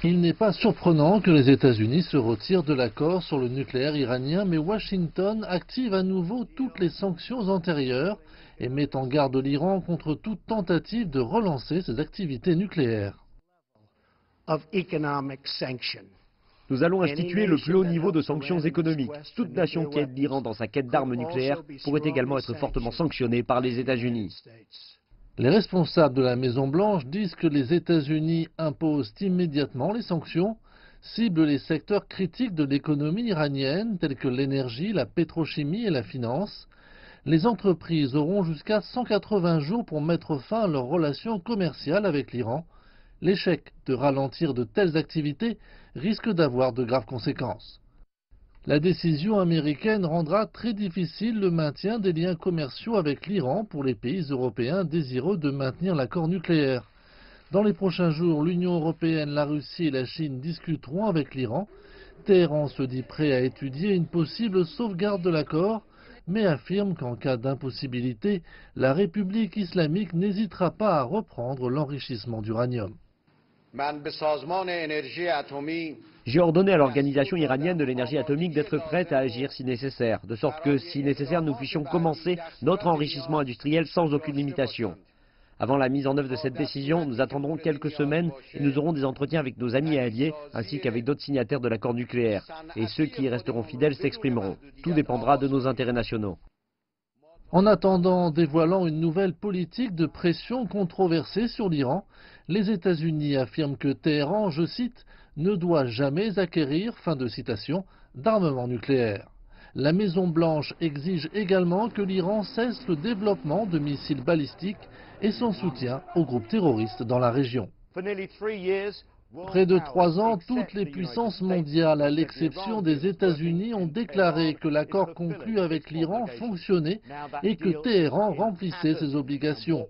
Il n'est pas surprenant que les États-Unis se retirent de l'accord sur le nucléaire iranien, mais Washington active à nouveau toutes les sanctions antérieures et met en garde l'Iran contre toute tentative de relancer ses activités nucléaires. Nous allons instituer le plus haut niveau de sanctions économiques. Toute nation qui aide l'Iran dans sa quête d'armes nucléaires pourrait également être fortement sanctionnée par les États-Unis. Les responsables de la Maison-Blanche disent que les États-Unis imposent immédiatement les sanctions, ciblent les secteurs critiques de l'économie iranienne tels que l'énergie, la pétrochimie et la finance. Les entreprises auront jusqu'à 180 jours pour mettre fin à leurs relations commerciales avec l'Iran. L'échec de ralentir de telles activités risque d'avoir de graves conséquences. La décision américaine rendra très difficile le maintien des liens commerciaux avec l'Iran pour les pays européens désireux de maintenir l'accord nucléaire. Dans les prochains jours, l'Union européenne, la Russie et la Chine discuteront avec l'Iran. Téhéran se dit prêt à étudier une possible sauvegarde de l'accord, mais affirme qu'en cas d'impossibilité, la République islamique n'hésitera pas à reprendre l'enrichissement d'uranium. J'ai ordonné à l'organisation iranienne de l'énergie atomique d'être prête à agir si nécessaire, de sorte que, si nécessaire, nous puissions commencer notre enrichissement industriel sans aucune limitation. Avant la mise en œuvre de cette décision, nous attendrons quelques semaines et nous aurons des entretiens avec nos amis et alliés, ainsi qu'avec d'autres signataires de l'accord nucléaire. Et ceux qui y resteront fidèles s'exprimeront. Tout dépendra de nos intérêts nationaux. En attendant, dévoilant une nouvelle politique de pression controversée sur l'Iran, les États-Unis affirment que Téhéran, je cite, ne doit jamais acquérir, fin de citation, d'armement nucléaire. La Maison-Blanche exige également que l'Iran cesse le développement de missiles balistiques et son soutien aux groupes terroristes dans la région. Près de 3 ans, toutes les puissances mondiales, à l'exception des États-Unis, ont déclaré que l'accord conclu avec l'Iran fonctionnait et que Téhéran remplissait ses obligations.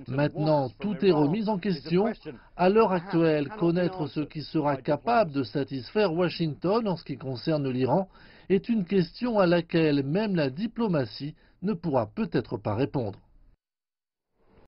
Maintenant, tout est remis en question. À l'heure actuelle, connaître ce qui sera capable de satisfaire Washington en ce qui concerne l'Iran est une question à laquelle même la diplomatie ne pourra peut-être pas répondre.